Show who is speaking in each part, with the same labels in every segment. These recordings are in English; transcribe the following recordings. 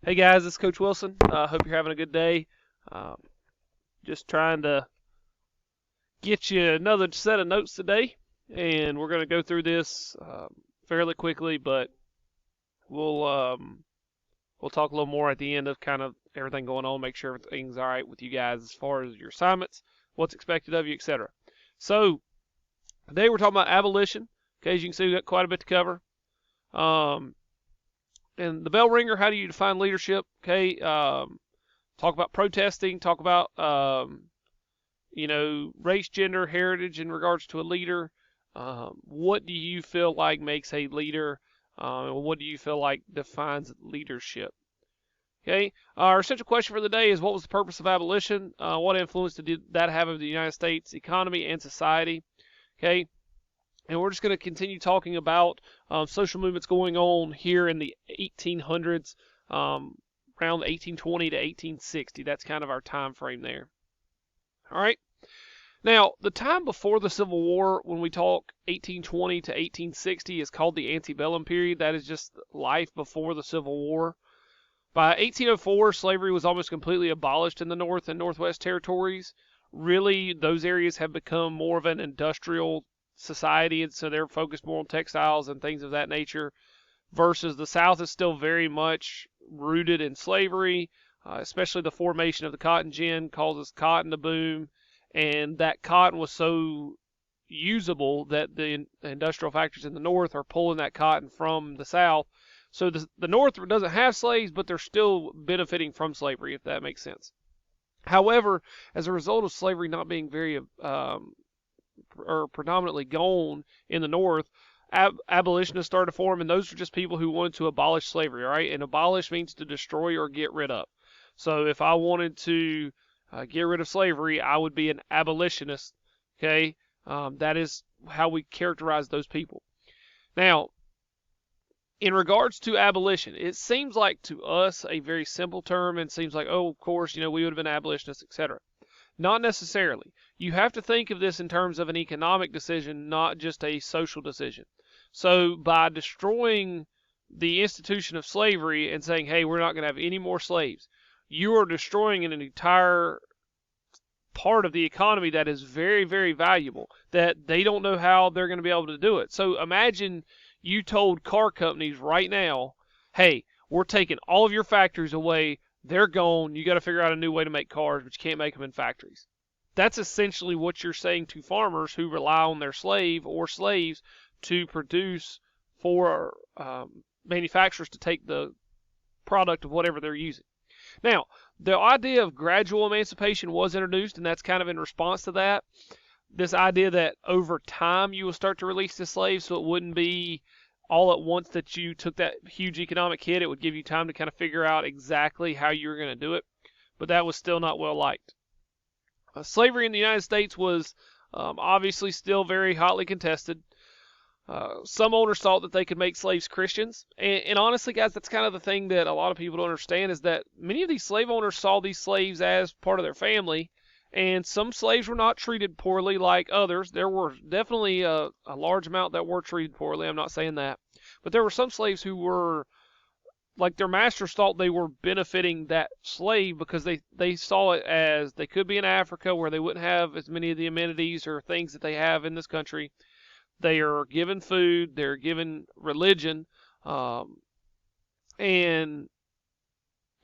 Speaker 1: Hey guys, this is Coach Wilson. Hope you're having a good day. Um, just trying to get you another set of notes today, and we're going to go through this fairly quickly, but we'll um, we'll talk a little more at the end of kind of everything going on, make sure everything's all right with you guys as far as your assignments, what's expected of you, etc. So today we're talking about abolition. Okay, as you can see, we've got quite a bit to cover. Um, and the bell ringer, how do you define leadership? Okay, talk about protesting, talk about race, gender, heritage in regards to a leader. What do you feel like makes a leader? What do you feel like defines leadership? Okay. Our essential question for the day is: what was the purpose of abolition? What influence did that have on the United States economy and society? Okay. And we're just going to continue talking about social movements going on here in the 1800s, around 1820 to 1860. That's kind of our time frame there. All right. Now, the time before the Civil War, when we talk 1820 to 1860, is called the antebellum period. That is just life before the Civil War. By 1804, slavery was almost completely abolished in the North and Northwest territories. Really, those areas have become more of an industrial society, and so they're focused more on textiles and things of that nature, versus the South is still very much rooted in slavery, especially the formation of the cotton gin causes cotton to boom, and that cotton was so usable that the industrial factories in the North are pulling that cotton from the South. So the North doesn't have slaves, but they're still benefiting from slavery, if that makes sense. However, as a result of slavery not being very or predominantly gone in the North, abolitionists started to form, and those were just people who wanted to abolish slavery, all right? And abolish means to destroy or get rid of. So if I wanted to get rid of slavery, I would be an abolitionist, okay? That is how we characterize those people. Now, in regards to abolition, it seems like to us a very simple term and seems like, oh, of course, we would have been abolitionists, etc. Not necessarily. You have to think of this in terms of an economic decision, not just a social decision. So by destroying the institution of slavery and saying, hey, we're not going to have any more slaves, you are destroying an entire part of the economy that is very, very valuable, that they don't know how they're going to be able to do it. So imagine you told car companies right now, hey, we're taking all of your factories away. They're gone. You got to figure out a new way to make cars, but you can't make them in factories. That's essentially what you're saying to farmers who rely on their slave or slaves to produce for manufacturers to take the product of whatever they're using. Now, the idea of gradual emancipation was introduced, and that's kind of in response to that. This idea that over time you will start to release the slaves, so it wouldn't be all at once that you took that huge economic hit. It would give you time to kind of figure out exactly how you were going to do it, but that was still not well liked. Slavery in the United States was obviously still very hotly contested. Some owners thought that they could make slaves Christians. And honestly, guys, that's kind of the thing that a lot of people don't understand is that many of these slave owners saw these slaves as part of their family. And some slaves were not treated poorly like others. There were definitely a large amount that were treated poorly. I'm not saying that. But there were some slaves who were, like their masters thought they were benefiting that slave because they saw it as they could be in Africa where they wouldn't have as many of the amenities or things that they have in this country. They are given food, they're given religion, and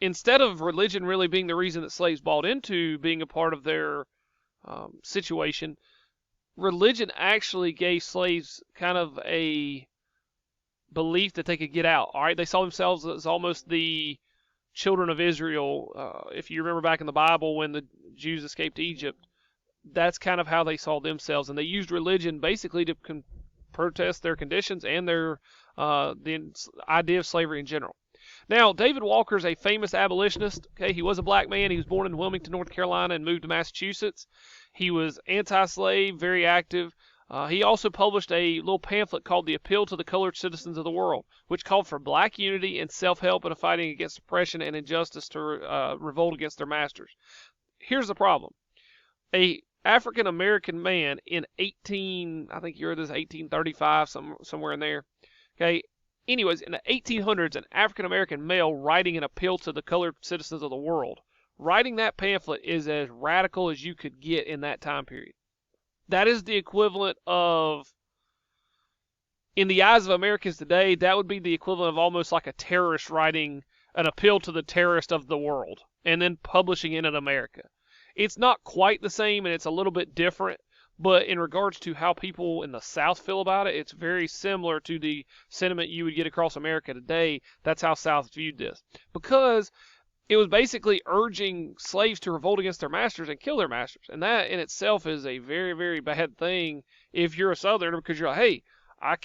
Speaker 1: instead of religion really being the reason that slaves bought into being a part of their situation, religion actually gave slaves kind of a belief that they could get out. All right, they saw themselves as almost the children of Israel. If you remember back in the Bible when the Jews escaped Egypt, that's kind of how they saw themselves, and they used religion basically to protest their conditions and their the idea of slavery in general. Now, David Walker is a famous abolitionist. Okay, he was a black man. He was born in Wilmington, North Carolina, and moved to Massachusetts. He was anti-slave, very active. He also published a little pamphlet called The Appeal to the Colored Citizens of the World, which called for black unity and self-help and a fighting against oppression and injustice to revolt against their masters. Here's the problem. A African American man in 1835, somewhere in there, okay, Anyways, in the 1800s, an African-American male writing an appeal to the colored citizens of the world, writing that pamphlet is as radical as you could get in that time period. That is the equivalent of, in the eyes of Americans today, that would be the equivalent of almost like a terrorist writing an appeal to the terrorist of the world and then publishing it in America. It's not quite the same, and it's a little bit different, but in regards to how people in the South feel about it, it's very similar to the sentiment you would get across America today. That's how South viewed this. Because it was basically urging slaves to revolt against their masters and kill their masters. And that in itself is a very, very bad thing if you're a Southerner, because you're like, hey, I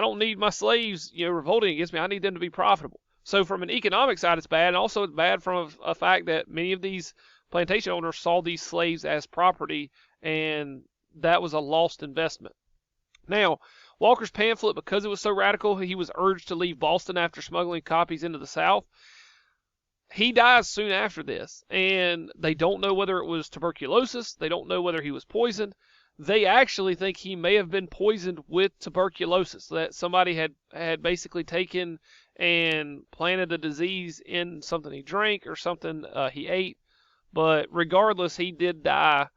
Speaker 1: don't need my slaves, revolting against me. I need them to be profitable. So from an economic side, it's bad. And also it's bad from a fact that many of these plantation owners saw these slaves as property, and that was a lost investment. Now, Walker's pamphlet, because it was so radical, he was urged to leave Boston after smuggling copies into the South. He dies soon after this, and they don't know whether it was tuberculosis. They don't know whether he was poisoned. They actually think he may have been poisoned with tuberculosis, that somebody had basically taken and planted the disease in something he drank or something he ate. But regardless, he did die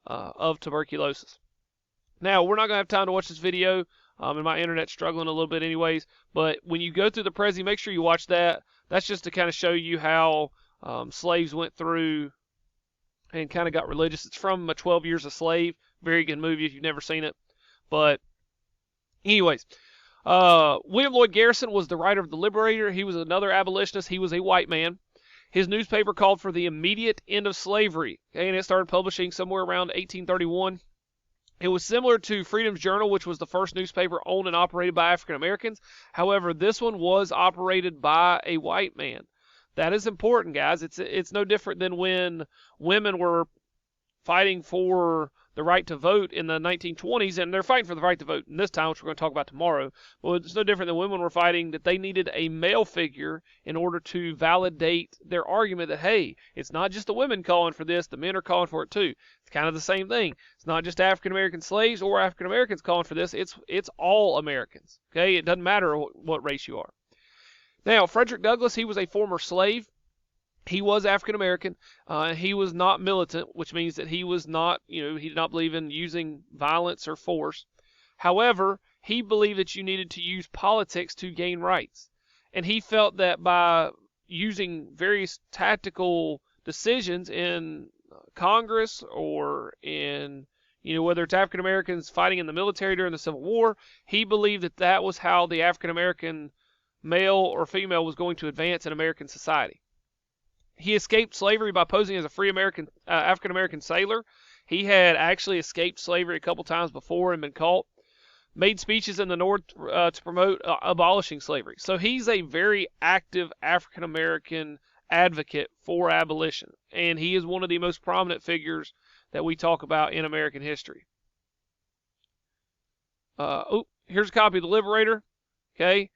Speaker 1: of tuberculosis. Now, we're not going to have time to watch this video, and my internet's struggling a little bit anyways, but when you go through the Prezi, make sure you watch that. That's just to kind of show you how slaves went through and kind of got religious. It's from 12 Years a Slave. Very good movie if you've never seen it. But anyways, William Lloyd Garrison was the writer of The Liberator. He was another abolitionist. He was a white man. His newspaper called for the immediate end of slavery, and it started publishing somewhere around 1831. It was similar to Freedom's Journal, which was the first newspaper owned and operated by African Americans. However, this one was operated by a white man. That is important, guys. It's no different than when women were fighting for the right to vote in the 1920s, and they're fighting for the right to vote in this time, which we're going to talk about tomorrow. Well, it's no different than women were fighting that they needed a male figure in order to validate their argument that, hey, it's not just the women calling for this, the men are calling for it too. It's kind of the same thing. It's not just African American slaves or African Americans calling for this, it's all Americans. Okay, it doesn't matter what race you are. Now, Frederick Douglass, he was a former slave. He was African American. He was not militant, which means that he was not, he did not believe in using violence or force. However, he believed that you needed to use politics to gain rights. And he felt that by using various tactical decisions in Congress or in, whether it's African Americans fighting in the military during the Civil War, he believed that that was how the African American male or female was going to advance in American society. He escaped slavery by posing as a free African-American sailor. He had actually escaped slavery a couple times before and been caught. Made speeches in the North to promote abolishing slavery. So he's a very active African-American advocate for abolition. And he is one of the most prominent figures that we talk about in American history. Here's a copy of The Liberator. Okay.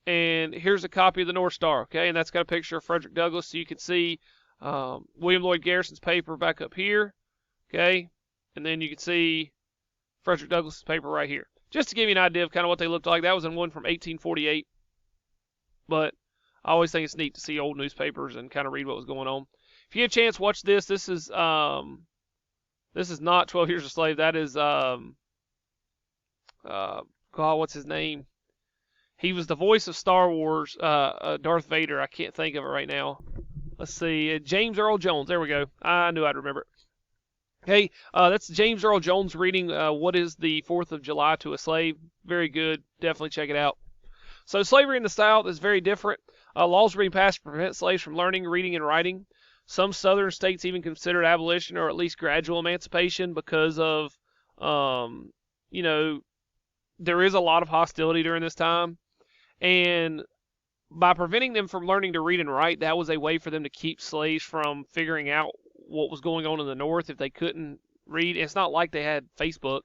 Speaker 1: And here's a copy of the North Star, okay? And that's got a picture of Frederick Douglass, so you can see William Lloyd Garrison's paper back up here, okay? And then you can see Frederick Douglass's paper right here. Just to give you an idea of kind of what they looked like. That was in one from 1848. But I always think it's neat to see old newspapers and kind of read what was going on. If you get a chance, watch this. This is not 12 Years a Slave. That is, what's his name? He was the voice of Star Wars, Darth Vader. I can't think of it right now. Let's see. James Earl Jones. There we go. I knew I'd remember it. Hey, that's James Earl Jones reading What is the 4th of July to a Slave. Very good. Definitely check it out. So slavery in the South is very different. Laws are being passed to prevent slaves from learning, reading, and writing. Some southern states even considered abolition or at least gradual emancipation because of, there is a lot of hostility during this time. And by preventing them from learning to read and write, that was a way for them to keep slaves from figuring out what was going on in the North if they couldn't read. It's not like they had Facebook.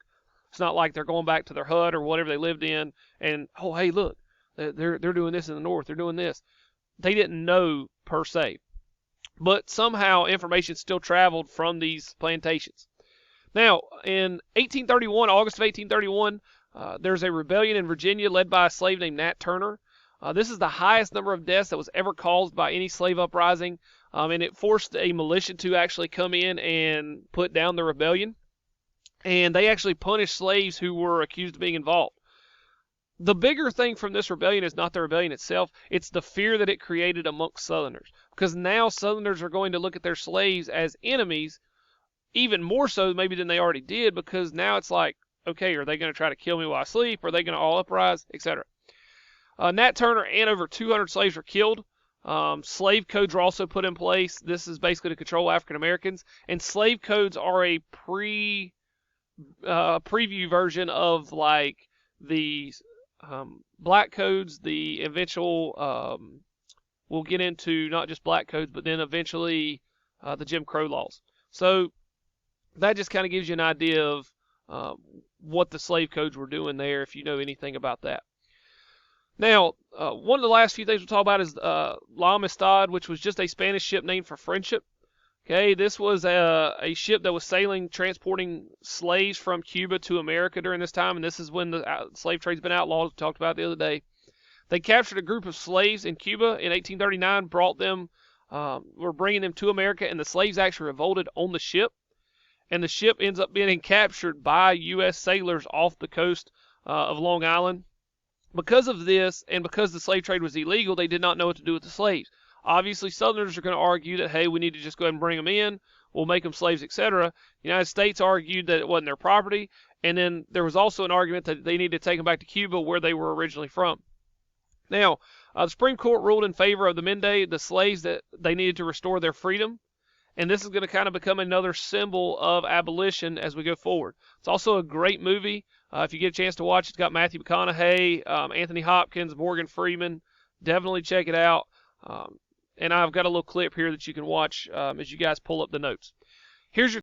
Speaker 1: It's not like they're going back to their hut or whatever they lived in and, oh, hey, look, they're doing this in the North. They're doing this. They didn't know per se. But somehow information still traveled from these plantations. Now, in 1831, August of 1831, There's a rebellion in Virginia led by a slave named Nat Turner. This is the highest number of deaths that was ever caused by any slave uprising, and it forced a militia to actually come in and put down the rebellion. And they actually punished slaves who were accused of being involved. The bigger thing from this rebellion is not the rebellion itself, it's the fear that it created amongst Southerners. Because now Southerners are going to look at their slaves as enemies, even more so maybe than they already did, because now it's like, okay, are they going to try to kill me while I sleep? Are they going to all uprise, etc.? Nat Turner and over 200 slaves were killed. Slave codes were also put in place. This is basically to control African Americans. And slave codes are a preview version of like the black codes, the eventual, we'll get into not just black codes, but then eventually the Jim Crow laws. So that just kind of gives you an idea of what the slave codes were doing there, if you know anything about that. Now, one of the last few things we'll talk about is La Amistad, which was just a Spanish ship named for friendship. Okay, this was a ship that was sailing, transporting slaves from Cuba to America during this time, and this is when the slave trade's been outlawed, as we talked about the other day. They captured a group of slaves in Cuba in 1839, were bringing them to America, and the slaves actually revolted on the ship, and the ship ends up being captured by U.S. sailors off the coast of Long Island. Because of this, and because the slave trade was illegal, they did not know what to do with the slaves. Obviously, Southerners are going to argue that, hey, we need to just go ahead and bring them in, we'll make them slaves, etc. The United States argued that it wasn't their property, and then there was also an argument that they needed to take them back to Cuba where they were originally from. Now, the Supreme Court ruled in favor of the Mende, the slaves, that they needed to restore their freedom, and this is going to kind of become another symbol of abolition as we go forward. It's also a great movie. If you get a chance to watch it, it's got Matthew McConaughey, Anthony Hopkins, Morgan Freeman. Definitely check it out. And I've got a little clip here that you can watch as you guys pull up the notes. Here's your